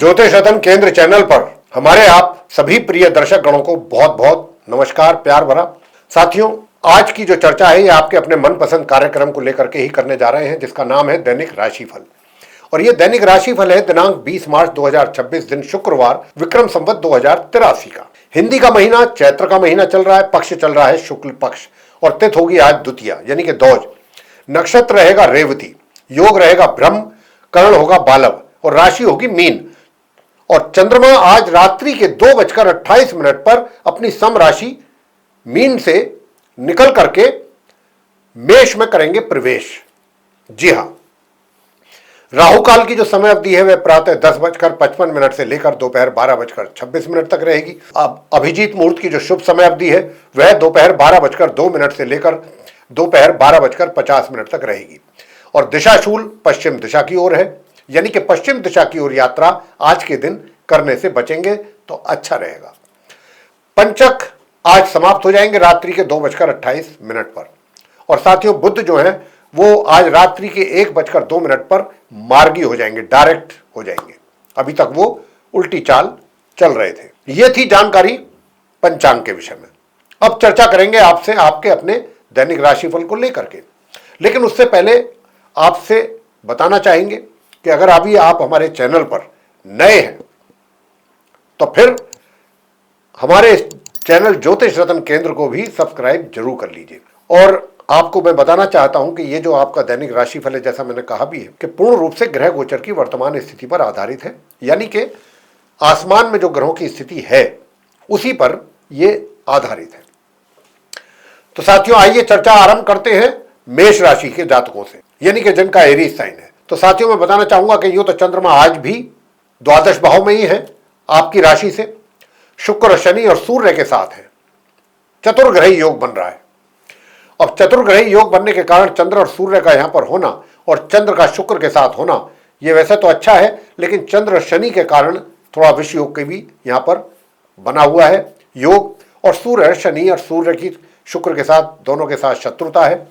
ज्योतिष रतन केंद्र चैनल पर हमारे आप सभी प्रिय दर्शक गणों को बहुत बहुत नमस्कार, प्यार भरा। साथियों, आज की जो चर्चा है ये आपके अपने मनपसंद कार्यक्रम को लेकर के ही करने जा रहे हैं, जिसका नाम है दैनिक राशिफल। और ये दैनिक राशिफल है दिनांक 20 मार्च 2026 दिन शुक्रवार, विक्रम संवत 2083 का। हिंदी का महीना चैत्र का महीना चल रहा है, पक्ष चल रहा है शुक्ल पक्ष, और तिथि होगी आज द्वितीया यानी कि दौज। नक्षत्र रहेगा रेवती, योग रहेगा ब्रह्म, करण होगा बालव और राशि होगी मीन। और चंद्रमा आज रात्रि के 2:28 पर अपनी सम राशि मीन से निकल करके मेष में करेंगे प्रवेश। जी हां, राहु काल की जो समय अवधि है वह प्रातः 10:55 से लेकर दोपहर 12:26 तक रहेगी। अब अभिजीत मुहूर्त की जो शुभ समय अवधि है वह दोपहर 12:02 से लेकर दोपहर 12:50 तक रहेगी। और दिशाशूल पश्चिम दिशा की ओर है, यानी कि पश्चिम दिशा की ओर यात्रा आज के दिन करने से बचेंगे तो अच्छा रहेगा। पंचक आज समाप्त हो जाएंगे रात्रि के 2:28 पर। और साथियों, बुध जो है वो आज रात्रि के 1:02 पर मार्गी हो जाएंगे, डायरेक्ट हो जाएंगे। अभी तक वो उल्टी चाल चल रहे थे। ये थी जानकारी पंचांग के विषय में। अब चर्चा करेंगे आपसे आपके अपने दैनिक राशिफल को लेकर के। लेकिन उससे पहले आपसे बताना चाहेंगे कि अगर अभी आप हमारे चैनल पर नए हैं तो फिर हमारे चैनल ज्योतिष रतन केंद्र को भी सब्सक्राइब जरूर कर लीजिए। और आपको मैं बताना चाहता हूं कि ये जो आपका दैनिक राशिफल है, जैसा मैंने कहा भी है कि पूर्ण रूप से ग्रह गोचर की वर्तमान स्थिति पर आधारित है, यानी कि आसमान में जो ग्रहों की स्थिति है उसी पर यह आधारित है। तो साथियों, आइए चर्चा आरंभ करते हैं मेष राशि के जातकों से, यानी कि जिनका एरीज साइन है। तो साथियों, मैं बताना चाहूंगा कि यूं तो चंद्रमा आज भी द्वादश भाव में ही है आपकी राशि से, शुक्र शनि और सूर्य के साथ है। चतुर्ग्रही योग बन रहा है। अब चतुर्ग्रही योग बनने के कारण चंद्र और सूर्य का यहां पर होना और चंद्र का शुक्र के साथ होना यह वैसे तो अच्छा है, लेकिन चंद्र शनि के कारण थोड़ा विष योग के भी यहां पर बना हुआ है योग। और सूर्य शनि और सूर्य की शुक्र के साथ दोनों के साथ शत्रुता है,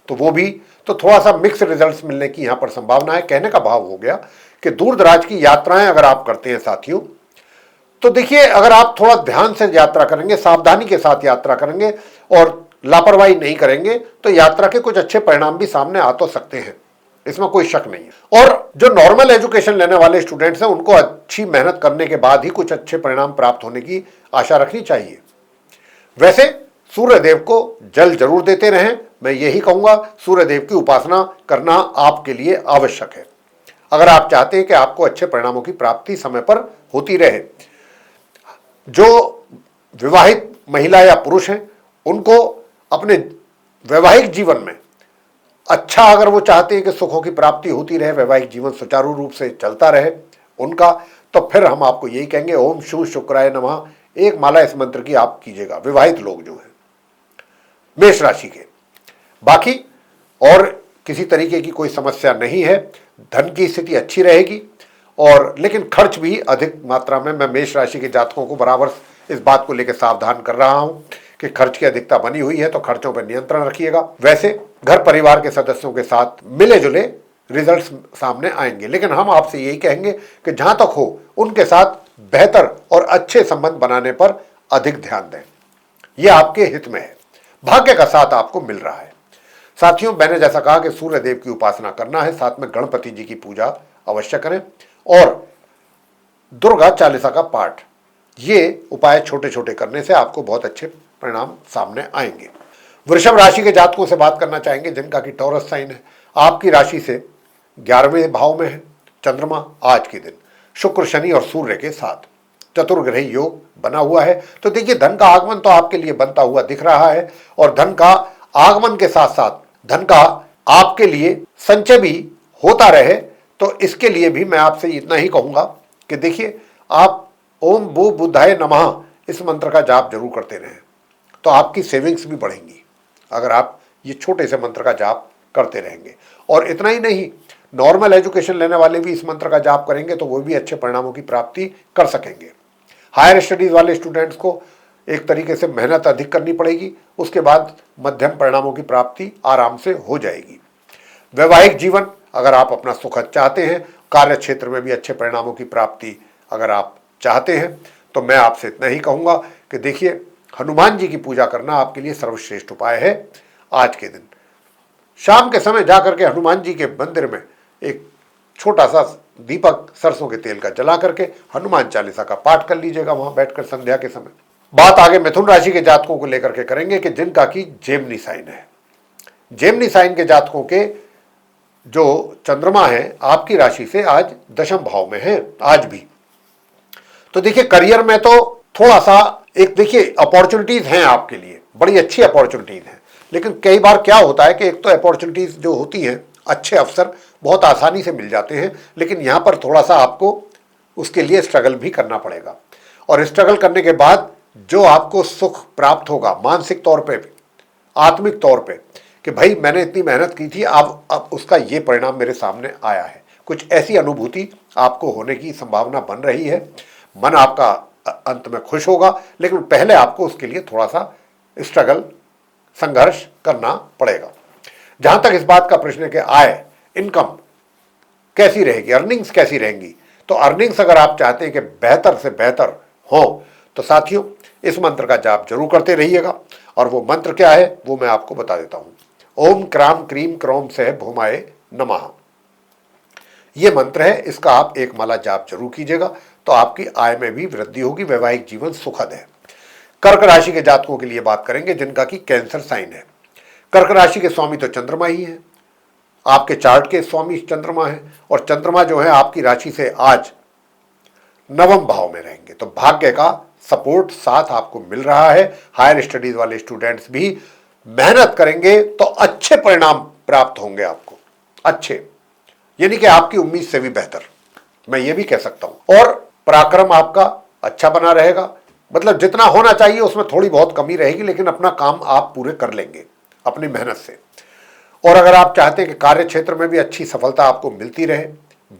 तो वो भी तो थोड़ा सा मिक्स रिजल्ट्स मिलने की यहां पर संभावना है। कहने का भाव हो गया कि दूर दराज की यात्राएं अगर आप करते हैं साथियों, तो देखिए, अगर आप थोड़ा ध्यान से यात्रा करेंगे, सावधानी के साथ यात्रा करेंगे और लापरवाही नहीं करेंगे तो यात्रा के कुछ अच्छे परिणाम भी सामने आ तो सकते हैं, इसमें कोई शक नहीं है। और जो नॉर्मल एजुकेशन लेने वाले स्टूडेंट्स हैं उनको अच्छी मेहनत करने के बाद ही कुछ अच्छे परिणाम प्राप्त होने की आशा रखनी चाहिए। वैसे सूर्यदेव को जल जरूर देते रहें, मैं यही कहूंगा। सूर्यदेव की उपासना करना आपके लिए आवश्यक है अगर आप चाहते हैं कि आपको अच्छे परिणामों की प्राप्ति समय पर होती रहे। जो विवाहित महिला या पुरुष हैं उनको अपने वैवाहिक जीवन में अच्छा, अगर वो चाहते हैं कि सुखों की प्राप्ति होती रहे, वैवाहिक जीवन सुचारू रूप से चलता रहे उनका, तो फिर हम आपको यही कहेंगे ओम शू शुक्राय नमः, एक माला इस मंत्र की आप कीजिएगा, विवाहित लोग जो हैं मेष राशि के। बाकी और किसी तरीके की कोई समस्या नहीं है, धन की स्थिति अच्छी रहेगी। और लेकिन खर्च भी अधिक मात्रा में, मैं मेष राशि के जातकों को बराबर इस बात को लेकर सावधान कर रहा हूं कि खर्च की अधिकता बनी हुई है, तो खर्चों पर नियंत्रण रखिएगा। वैसे घर परिवार के सदस्यों के साथ मिले जुले रिजल्ट्स सामने आएंगे, लेकिन हम आपसे यही कहेंगे कि जहां तक हो उनके साथ बेहतर और अच्छे संबंध बनाने पर अधिक ध्यान दें, यह आपके हित में है। भाग्य का साथ आपको मिल रहा है। साथियों, मैंने जैसा कहा कि सूर्य देव की उपासना करना है, साथ में गणपति जी की पूजा अवश्य करें और दुर्गा चालीसा का पाठ, ये उपाय छोटे छोटे करने से आपको बहुत अच्छे परिणाम सामने आएंगे। वृषभ राशि के जातकों से बात करना चाहेंगे जिनका कि टॉरस साइन है। आपकी राशि से 11वें भाव में है चंद्रमा आज के दिन, शुक्र शनि और सूर्य के साथ चतुर्ग्रही योग बना हुआ है। तो देखिए, धन का आगमन तो आपके लिए बनता हुआ दिख रहा है, और धन का आगमन के साथ साथ धन का आपके लिए संचय भी होता रहे। तो इसके लिए भी मैं आपसे इतना ही कहूंगा कि देखिए, आप ओम भू बुधाय नमः इस मंत्र का जाप जरूर करते रहें, तो आपकी सेविंग्स भी बढ़ेंगी अगर आप ये छोटे से मंत्र का जाप करते रहेंगे। और इतना ही नहीं, नॉर्मल एजुकेशन लेने वाले भी इस मंत्र का जाप करेंगे तो वो भी अच्छे परिणामों की प्राप्ति कर सकेंगे। हायर स्टडीज वाले स्टूडेंट्स को एक तरीके से मेहनत अधिक करनी पड़ेगी, उसके बाद मध्यम परिणामों की प्राप्ति आराम से हो जाएगी। वैवाहिक जीवन, अगर आप अपना सुख चाहते हैं, कार्य क्षेत्र में भी अच्छे परिणामों की प्राप्ति अगर आप चाहते हैं तो मैं आपसे इतना ही कहूँगा कि देखिए, हनुमान जी की पूजा करना आपके लिए सर्वश्रेष्ठ उपाय है। आज के दिन शाम के समय जाकर के हनुमान जी के मंदिर में एक छोटा सा दीपक सरसों के तेल का जला करके हनुमान चालीसा का पाठ कर लीजिएगा वहां बैठकर संध्या के समय। बात आगे मिथुन राशि के जातकों को लेकर के करेंगे कि जिनका की जेमिनी साइन है। जेमिनी साइन के जातकों के जो चंद्रमा है आपकी राशि से आज दशम भाव में है आज भी। तो देखिए, करियर में तो थोड़ा सा एक देखिए अपॉर्चुनिटीज हैं आपके लिए, बड़ी अच्छी अपॉर्चुनिटीज हैं, लेकिन कई बार क्या होता है कि एक तो अपॉर्चुनिटीज जो होती हैं, अच्छे अवसर बहुत आसानी से मिल जाते हैं, लेकिन यहाँ पर थोड़ा सा आपको उसके लिए स्ट्रगल भी करना पड़ेगा। और स्ट्रगल करने के बाद जो आपको सुख प्राप्त होगा मानसिक तौर पे, आत्मिक तौर पे, कि भाई मैंने इतनी मेहनत की थी, अब उसका ये परिणाम मेरे सामने आया है, कुछ ऐसी अनुभूति आपको होने की संभावना बन रही है। मन आपका अंत में खुश होगा, लेकिन पहले आपको उसके लिए थोड़ा सा स्ट्रगल, संघर्ष करना पड़ेगा। जहां तक इस बात का प्रश्न है कि आय, इनकम कैसी रहेगी, अर्निंग्स कैसी रहेंगी, तो अर्निंग्स अगर आप चाहते हैं कि बेहतर से बेहतर हो तो साथियों इस मंत्र का जाप जरूर करते रहिएगा। और वो मंत्र क्या है वो मैं आपको बता देता हूं। ओम क्राम क्रीम क्रोम से भूमाए नमः, ये मंत्र है, इसका आप एक माला जाप जरूर कीजिएगा तो आपकी आय में भी वृद्धि होगी, वैवाहिक जीवन सुखद है। कर्क राशि के जातकों के लिए बात करेंगे जिनका कि कैंसर साइन है। कर्क राशि के स्वामी तो चंद्रमा ही है, आपके चार्ट के स्वामी चंद्रमा है, और चंद्रमा जो है आपकी राशि से आज नवम भाव में रहेंगे, तो भाग्य का सपोर्ट साथ आपको मिल रहा है। हायर स्टडीज वाले स्टूडेंट्स भी मेहनत करेंगे तो अच्छे परिणाम प्राप्त होंगे आपको, अच्छे, यानी कि आपकी उम्मीद से भी बेहतर, मैं ये भी कह सकता हूं। और पराक्रम आपका अच्छा बना रहेगा, मतलब जितना होना चाहिए उसमें थोड़ी बहुत कमी रहेगी, लेकिन अपना काम आप पूरे कर लेंगे अपनी मेहनत से। और अगर आप चाहते हैं कि कार्य क्षेत्र में भी अच्छी सफलता आपको मिलती रहे,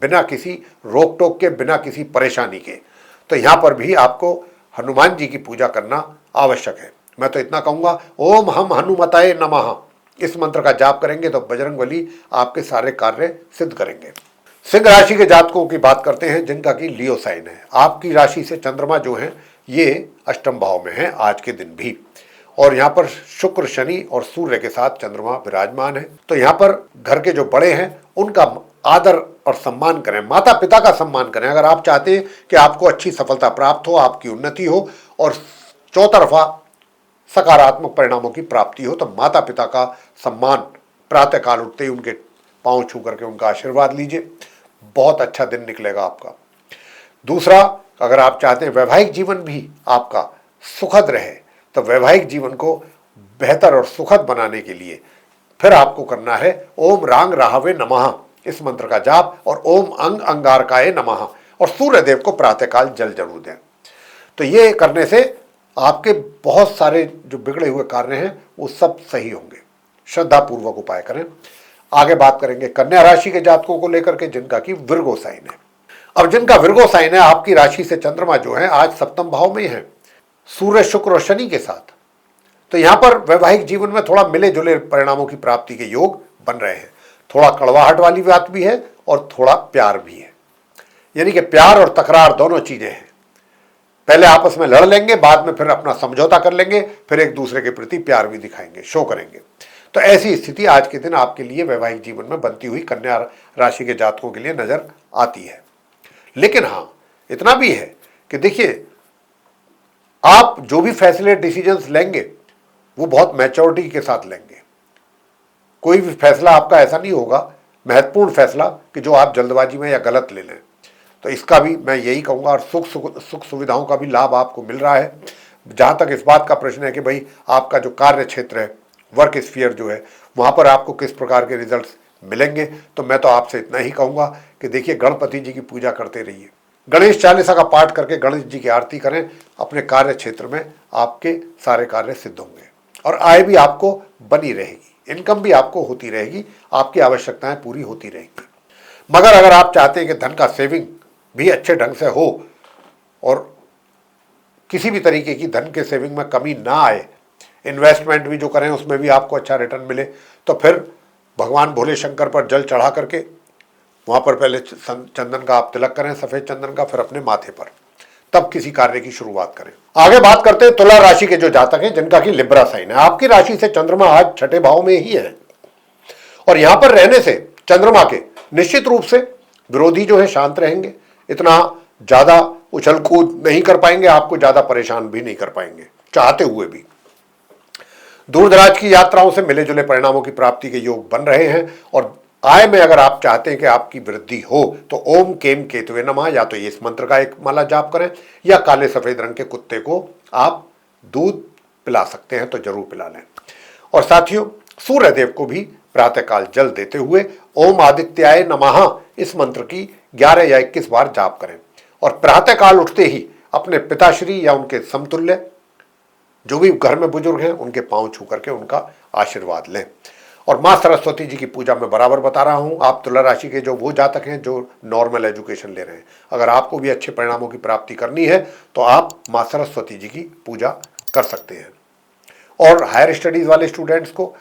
बिना किसी रोक टोक के, बिना किसी परेशानी के, तो यहां पर भी आपको हनुमान जी की पूजा करना आवश्यक है। मैं तो इतना कहूंगा, ओम हम हनुमताय नमः, इस मंत्र का जाप करेंगे तो बजरंगबली आपके सारे कार्य सिद्ध करेंगे। सिंह राशि के जातकों की बात करते हैं जिनका कि लियो साइन है। आपकी राशि से चंद्रमा जो है ये अष्टम भाव में है आज के दिन भी, और यहाँ पर शुक्र, शनि और सूर्य के साथ चंद्रमा विराजमान है। तो यहाँ पर घर के जो बड़े हैं उनका आदर और सम्मान करें, माता पिता का सम्मान करें। अगर आप चाहते हैं कि आपको अच्छी सफलता प्राप्त हो, आपकी उन्नति हो और चौतरफा सकारात्मक परिणामों की प्राप्ति हो, तो माता पिता का सम्मान, प्रातःकाल उठते ही उनके पांव छू करके उनका आशीर्वाद लीजिए, बहुत अच्छा दिन निकलेगा आपका। दूसरा, अगर आप चाहते हैं वैवाहिक जीवन भी आपका सुखद रहे, तो वैवाहिक जीवन को बेहतर और सुखद बनाने के लिए फिर आपको करना है ओम रांग राहवे नमः, इस मंत्र का जाप, और ओम अंग अंगारकाय नमः, और सूर्य देव को प्रातःकाल जल जरूर दें। तो ये करने से आपके बहुत सारे जो बिगड़े हुए कार्य हैं वो सब सही होंगे। श्रद्धा पूर्वक उपाय करें। आगे बात करेंगे कन्या राशि के जातकों को लेकर के जिनका कि विर्गो साइन है। अब जिनका विर्गो साइन है, आपकी राशि से चंद्रमा जो है आज सप्तम भाव में है सूर्य, शुक्र और शनि के साथ। तो यहां पर वैवाहिक जीवन में थोड़ा मिले जुले परिणामों की प्राप्ति के योग बन रहे हैं। थोड़ा कड़वाहट वाली बात भी है और थोड़ा प्यार भी है, यानी कि प्यार और तकरार दोनों चीजें हैं। पहले आपस में लड़ लेंगे, बाद में फिर अपना समझौता कर लेंगे, फिर एक दूसरे के प्रति प्यार भी दिखाएंगे, शो करेंगे। तो ऐसी स्थिति आज के दिन आपके लिए वैवाहिक जीवन में बनती हुई कन्या राशि के जातकों के लिए नजर आती है। लेकिन हाँ, इतना भी है कि देखिए, आप जो भी फैसले, डिसीजंस लेंगे वो बहुत मैच्योरिटी के साथ लेंगे। कोई भी फैसला आपका ऐसा नहीं होगा, महत्वपूर्ण फैसला, कि जो आप जल्दबाजी में या गलत ले लें। तो इसका भी मैं यही कहूँगा, और सुख सुविधाओं का भी लाभ आपको मिल रहा है। जहाँ तक इस बात का प्रश्न है कि भाई आपका जो कार्य क्षेत्र है, वर्क स्फीयर जो है, वहाँ पर आपको किस प्रकार के रिजल्ट्स मिलेंगे, तो मैं तो आपसे इतना ही कहूँगा कि देखिए, गणपति जी की पूजा करते रहिए, गणेश चालीसा का पाठ करके गणेश जी की आरती करें। अपने कार्य क्षेत्र में आपके सारे कार्य सिद्ध होंगे और आय भी आपको बनी रहेगी, इनकम भी आपको होती रहेगी, आपकी आवश्यकताएं पूरी होती रहेगी। मगर अगर आप चाहते हैं कि धन का सेविंग भी अच्छे ढंग से हो और किसी भी तरीके की धन के सेविंग में कमी ना आए, इन्वेस्टमेंट भी जो करें उसमें भी आपको अच्छा रिटर्न मिले, तो फिर भगवान भोले शंकर पर जल चढ़ा करके वहां पर पहले चंदन का आप तिलक करें, सफेद चंदन का, फिर अपने माथे पर, तब किसी कार्य की शुरुआत करें। आगे बात करते हैं तुला राशि के जो जातक हैं जिनका कि लिब्रा साइन है। आपकी राशि से चंद्रमा आज छठे भाव में ही है और यहां पर रहने से चंद्रमा के निश्चित रूप से विरोधी जो है शांत रहेंगे, इतना ज्यादा उछल कूद नहीं कर पाएंगे, आपको ज्यादा परेशान भी नहीं कर पाएंगे चाहते हुए भी। दूर दराज की यात्राओं से मिले जुले परिणामों की प्राप्ति के योग बन रहे हैं और आय में अगर आप चाहते हैं कि आपकी वृद्धि हो तो ओम केम केतुवे नमः, या तो इस मंत्र का एक माला जाप करें या काले सफेद रंग के कुत्ते को आप दूध पिला सकते हैं तो जरूर पिला लें। और साथियों, सूर्य देव को भी प्रातःकाल जल देते हुए ओम आदित्याय नमः इस मंत्र की 11 या 21 बार जाप करें और प्रातःकाल उठते ही अपने पिताश्री या उनके समतुल्य जो भी घर में बुजुर्ग हैं उनके पांव छू करके उनका आशीर्वाद लें। और मां सरस्वती जी की पूजा में बराबर बता रहा हूं, आप तुला राशि के जो वो जातक हैं जो नॉर्मल एजुकेशन ले रहे हैं, अगर आपको भी अच्छे परिणामों की प्राप्ति करनी है तो आप मां सरस्वती जी की पूजा कर सकते हैं। और हायर स्टडीज वाले स्टूडेंट्स को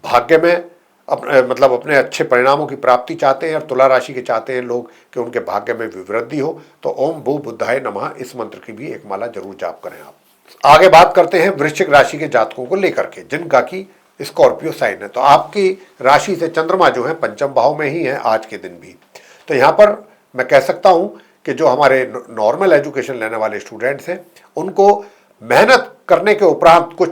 भाग्य में अपने अच्छे परिणामों की प्राप्ति चाहते हैं और तुला राशि के चाहते हैं लोग कि उनके भाग्य में वृद्धि हो तो ओम भू बुद्धाय नमः इस मंत्र की भी एक माला जरूर जाप करें आप। आगे बात करते हैं वृश्चिक राशि के जातकों को लेकर के जिनका की स्कॉर्पियो साइन है। तो आपकी राशि से चंद्रमा जो है पंचम भाव में ही है आज के दिन भी। तो यहां पर मैं कह सकता हूं कि जो हमारे नॉर्मल एजुकेशन लेने वाले स्टूडेंट्स हैं उनको मेहनत करने के उपरांत कुछ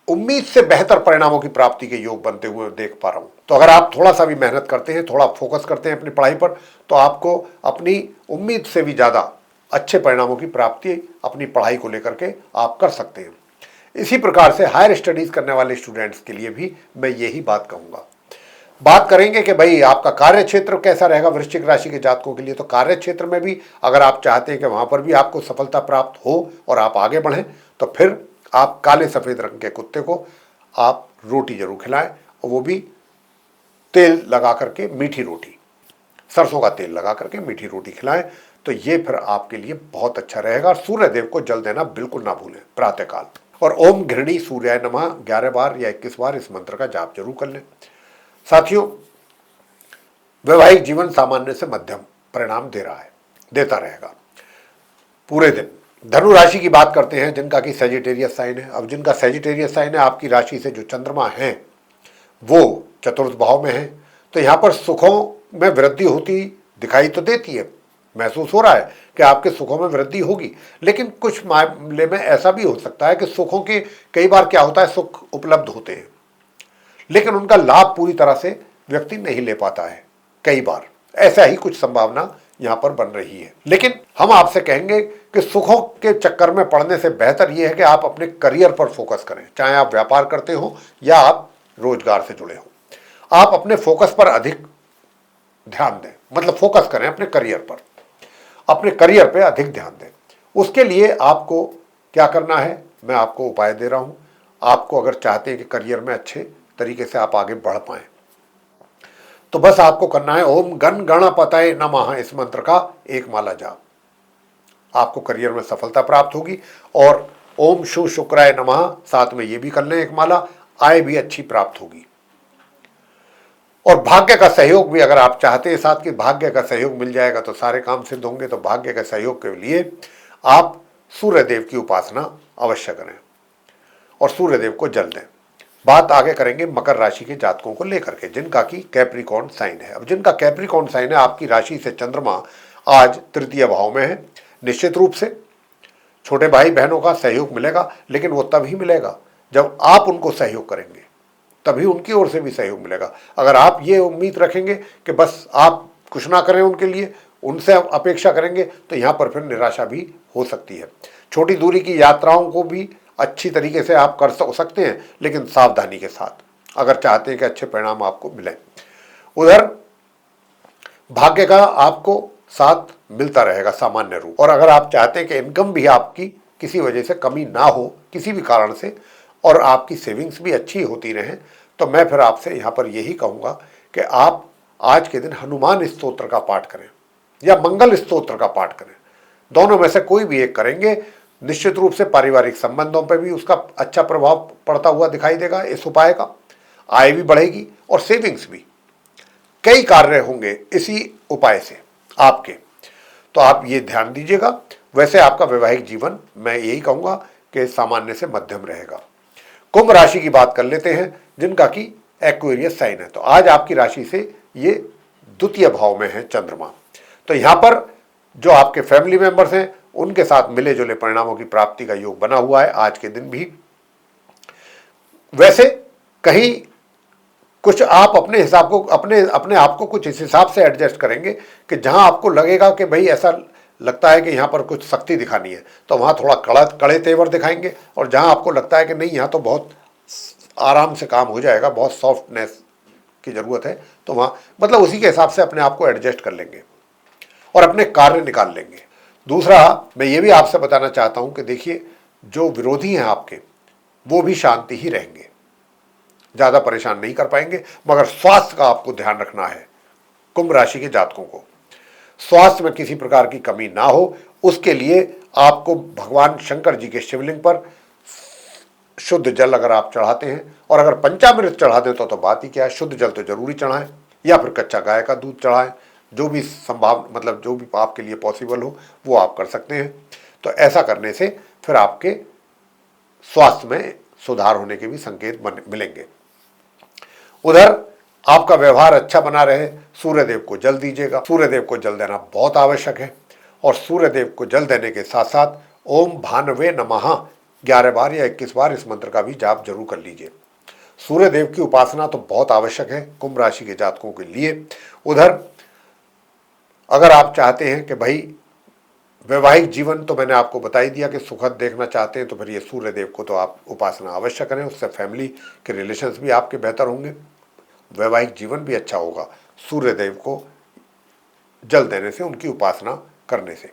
उम्मीद से बेहतर परिणामों की प्राप्ति के योग बनते हुए देख पा रहा हूं। तो अगर आप थोड़ा सा भी मेहनत करते हैं, थोड़ा फोकस करते हैं अपनी पढ़ाई पर, तो आपको अपनी उम्मीद से भी ज्यादा अच्छे परिणामों की प्राप्ति अपनी पढ़ाई को लेकर के आप कर सकते हैं। इसी प्रकार से हायर स्टडीज करने वाले स्टूडेंट्स के लिए भी मैं यही बात कहूंगा। बात करेंगे कि भाई आपका कार्य क्षेत्र कैसा रहेगा वृश्चिक राशि के जातकों के लिए। तो कार्य क्षेत्र में भी अगर आप चाहते हैं कि वहां पर भी आपको सफलता प्राप्त हो और आप आगे बढ़ें तो फिर आप काले सफेद रंग के कुत्ते को आप रोटी जरूर खिलाएं और वो भी तेल लगा करके, मीठी रोटी, सरसों का तेल लगा करके मीठी रोटी खिलाएं तो ये फिर आपके लिए बहुत अच्छा रहेगा। और सूर्य देव को जल देना बिल्कुल ना भूलें प्रातःकाल। और ओम घृणी सूर्याय नमः 11 बार या 21 बार इस मंत्र का जाप जरूर कर लें। साथियों, वैवाहिक जीवन सामान्य से मध्यम परिणाम देता रहेगा पूरे दिन। धनु राशि की बात करते हैं जिनका कि सेजिटेरियस साइन है। अब जिनका सेजिटेरियस साइन है, आपकी राशि से जो चंद्रमा है वो चतुर्थ भाव में है, तो यहां पर सुखों में वृद्धि होती दिखाई तो देती है, महसूस हो रहा है कि आपके सुखों में वृद्धि होगी। लेकिन कुछ मामले में ऐसा भी हो सकता है कि सुखों के कई बार क्या होता है, सुख उपलब्ध होते हैं लेकिन उनका लाभ पूरी तरह से व्यक्ति नहीं ले पाता है। कई बार ऐसा ही कुछ संभावना यहां पर बन रही है। लेकिन हम आपसे कहेंगे कि सुखों के चक्कर में पड़ने से बेहतर यह है कि आप अपने करियर पर फोकस करें। चाहे आप व्यापार करते हो या आप रोजगार से जुड़े हो, आप अपने फोकस पर अधिक ध्यान दें, मतलब फोकस करें अपने करियर पर, अपने करियर पे अधिक ध्यान दें। उसके लिए आपको क्या करना है, मैं आपको उपाय दे रहा हूं। आपको अगर चाहते हैं कि करियर में अच्छे तरीके से आप आगे बढ़ पाएं तो बस आपको करना है ओम गण गणपतये नमः इस मंत्र का एक माला जाप। आपको करियर में सफलता प्राप्त होगी। और ओम शु शुक्राय नमः साथ में ये भी कर लें एक माला, आय भी अच्छी प्राप्त होगी। और भाग्य का सहयोग भी अगर आप चाहते हैं साथ कि भाग्य का सहयोग मिल जाएगा तो सारे काम सिद्ध होंगे, तो भाग्य के सहयोग के लिए आप सूर्य देव की उपासना अवश्य करें और सूर्य देव को जल दें। बात आगे करेंगे मकर राशि के जातकों को लेकर के जिनका कि कैप्रिकॉर्न साइन है। अब जिनका कैप्रिकॉर्न साइन है, आपकी राशि से चंद्रमा आज तृतीय भाव में है। निश्चित रूप से छोटे भाई बहनों का सहयोग मिलेगा, लेकिन वो तभी मिलेगा जब आप उनको सहयोग करेंगे, तभी उनकी ओर से भी सहयोग मिलेगा। अगर आप ये उम्मीद रखेंगे कि बस आप कुछ ना करें उनके लिए, उनसे अपेक्षा करेंगे, तो यहाँ पर फिर निराशा भी हो सकती है। छोटी दूरी की यात्राओं को भी अच्छी तरीके से आप कर सकते हैं, लेकिन सावधानी के साथ, अगर चाहते हैं कि अच्छे परिणाम आपको मिलें। उधर भाग्य का आपको साथ मिलता रहेगा सामान्य रूप। और अगर आप चाहते हैं कि इनकम भी आपकी किसी वजह से कमी ना हो, किसी भी कारण से, और आपकी सेविंग्स भी अच्छी होती रहें, तो मैं फिर आपसे यहाँ पर यही कहूँगा कि आप आज के दिन हनुमान स्तोत्र का पाठ करें या मंगल स्तोत्र का पाठ करें। दोनों में से कोई भी एक करेंगे, निश्चित रूप से पारिवारिक संबंधों पर भी उसका अच्छा प्रभाव पड़ता हुआ दिखाई देगा इस उपाय का। आय भी बढ़ेगी और सेविंग्स भी। कई कार्य होंगे इसी उपाय से आपके, तो आप ये ध्यान दीजिएगा। वैसे आपका वैवाहिक जीवन मैं यही कहूंगा कि सामान्य से मध्यम रहेगा। कुंभ राशि की बात कर लेते हैं, जिनका कि एक्वेरियस साइन है। तो आज आपकी राशि से ये द्वितीय भाव में है चंद्रमा। तो यहां पर जो आपके फैमिली मेंबर्स हैं उनके साथ मिले जुले परिणामों की प्राप्ति का योग बना हुआ है आज के दिन भी। वैसे कहीं कुछ आप अपने हिसाब को अपने आप को कुछ इस हिसाब से एडजस्ट करेंगे कि जहां आपको लगेगा कि भाई ऐसा लगता है कि यहां पर कुछ सख्ती दिखानी है तो वहां थोड़ा कड़े तेवर दिखाएंगे, और जहां आपको लगता है कि नहीं यहां तो बहुत आराम से काम हो जाएगा, बहुत सॉफ्टनेस की जरूरत है, तो वहां मतलब उसी के हिसाब से अपने आप को एडजस्ट कर लेंगे और अपने कार्य निकाल लेंगे। दूसरा मैं ये भी आपसे बताना चाहता हूं कि देखिए जो विरोधी हैं आपके वो भी शांति ही रहेंगे, ज्यादा परेशान नहीं कर पाएंगे। मगर स्वास्थ्य का आपको ध्यान रखना है। कुंभ राशि के जातकों को स्वास्थ्य में किसी प्रकार की कमी ना हो, उसके लिए आपको भगवान शंकर जी के शिवलिंग पर शुद्ध जल अगर आप चढ़ाते हैं, और अगर पंचामृत चढ़ा दें तो बात ही क्या है, शुद्ध जल तो जरूरी चढ़ाएं, या फिर कच्चा गाय का दूध चढ़ाएं, जो भी संभाव मतलब जो भी आपके लिए पॉसिबल हो वो आप कर सकते हैं। तो ऐसा करने से फिर आपके स्वास्थ्य में सुधार होने के भी संकेत मिलेंगे। उधर आपका व्यवहार अच्छा बना रहे, सूर्यदेव को जल दीजिएगा। सूर्यदेव को जल देना बहुत आवश्यक है, और सूर्यदेव को जल देने के साथ साथ ओम भानवे नमः 11 बार या 21 बार इस मंत्र का भी जाप जरूर कर लीजिए। सूर्यदेव की उपासना तो बहुत आवश्यक है कुंभ राशि के जातकों के लिए। उधर अगर आप चाहते हैं कि भाई वैवाहिक जीवन तो मैंने आपको बता ही दिया कि सुखद देखना चाहते हैं, तो फिर ये सूर्यदेव को तो आप उपासना अवश्य करें, उससे फैमिली के रिलेशंस भी आपके बेहतर होंगे, वैवाहिक जीवन भी अच्छा होगा सूर्यदेव को जल देने से, उनकी उपासना करने से।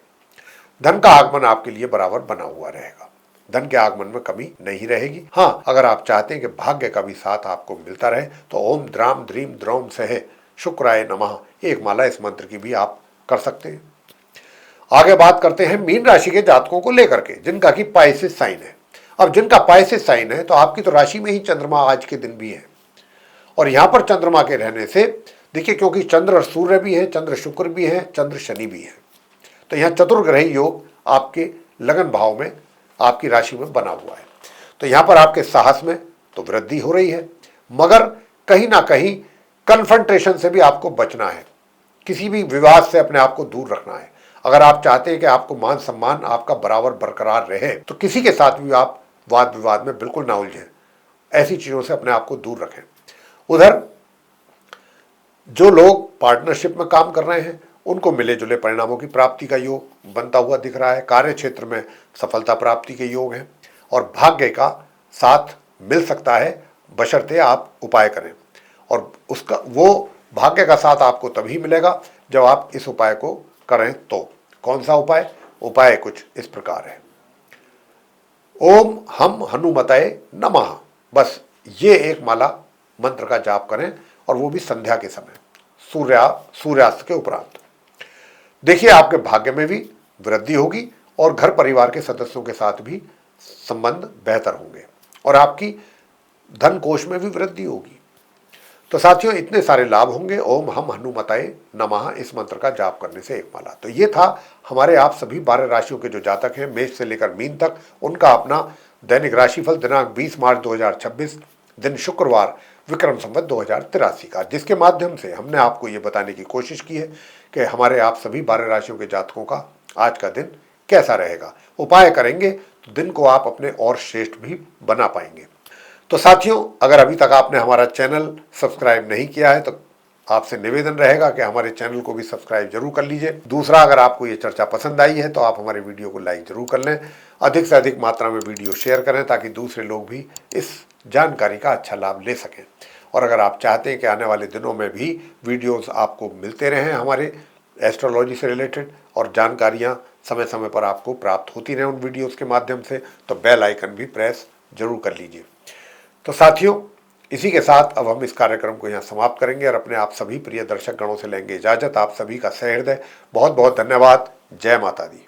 धन का आगमन आपके लिए बराबर बना हुआ रहेगा, धन के आगमन में कमी नहीं रहेगी। हाँ, अगर आप चाहते हैं कि भाग्य का भी साथ आपको मिलता रहे तो ओम द्राम द्रीम द्रौम सहे शुक्राय नमः एक माला इस मंत्र की भी आप कर सकते हैं। आगे बात करते हैं मीन राशि के जातकों को लेकर के, जिनका कि पाइसेस साइन है। अब जिनका पाइसेस साइन है तो आपकी तो राशि में ही चंद्रमा आज के दिन भी है, और यहां पर चंद्रमा के रहने से देखिए, क्योंकि चंद्र और सूर्य भी है, चंद्र शुक्र भी है, चंद्र शनि भी है, तो यहां चतुर्ग्रही योग आपके लगन भाव में आपकी राशि में बना हुआ है। तो यहां पर आपके साहस में तो वृद्धि हो रही है, मगर कहीं ना कहीं कन्फ्रंटेशन से भी आपको बचना है, किसी भी विवाद से अपने आप को दूर रखना है। अगर आप चाहते हैं कि आपको मान सम्मान आपका बराबर बरकरार रहे तो किसी के साथ भी आप वाद विवाद में बिल्कुल ना उलझें, ऐसी चीजों से अपने आप को दूर रखें। उधर जो लोग पार्टनरशिप में काम कर रहे हैं उनको मिले जुले परिणामों की प्राप्ति का योग बनता हुआ दिख रहा है। कार्य क्षेत्र में सफलता प्राप्ति के योग हैं, और भाग्य का साथ मिल सकता है बशर्ते आप उपाय करें, और उसका वो भाग्य का साथ आपको तभी मिलेगा जब आप इस उपाय को करें। तो कौन सा उपाय? उपाय कुछ इस प्रकार है, ओम हम हनुमतये नमः, बस ये एक माला मंत्र का जाप करें, और वो भी संध्या के समय सूर्यास्त के उपरांत। देखिए आपके भाग्य में भी वृद्धि होगी, और घर परिवार के सदस्यों के साथ भी संबंध बेहतर होंगे, और आपकी धन कोष में भी वृद्धि होगी। तो साथियों इतने सारे लाभ होंगे ओम हम हनुमतये नमः इस मंत्र का जाप करने से एक माला। तो ये था हमारे आप सभी 12 राशियों के जो जातक हैं मेष से लेकर मीन तक, उनका अपना दैनिक राशिफल दिनांक 20 मार्च 2026 दिन शुक्रवार विक्रम संवत 2083 का, जिसके माध्यम से हमने आपको ये बताने की कोशिश की है कि हमारे आप सभी 12 राशियों के जातकों का आज का दिन कैसा रहेगा। उपाय करेंगे तो दिन को आप अपने और श्रेष्ठ भी बना पाएंगे। तो साथियों अगर अभी तक आपने हमारा चैनल सब्सक्राइब नहीं किया है तो आपसे निवेदन रहेगा कि हमारे चैनल को भी सब्सक्राइब जरूर कर लीजिए। दूसरा, अगर आपको ये चर्चा पसंद आई है तो आप हमारे वीडियो को लाइक जरूर कर लें, अधिक से अधिक मात्रा में वीडियो शेयर करें ताकि दूसरे लोग भी इस जानकारी का अच्छा लाभ ले सकें। और अगर आप चाहते हैं कि आने वाले दिनों में भी वीडियोस आपको मिलते रहें हमारे एस्ट्रोलॉजी से रिलेटेड, और जानकारियाँ समय समय पर आपको प्राप्त होती रहें उन वीडियोज़ के माध्यम से, तो बेल आइकन भी प्रेस जरूर कर लीजिए। तो साथियों इसी के साथ अब हम इस कार्यक्रम को यहाँ समाप्त करेंगे, और अपने आप सभी प्रिय दर्शक गणों से लेंगे इजाजत। आप सभी का सहृदय बहुत बहुत धन्यवाद। जय माता दी।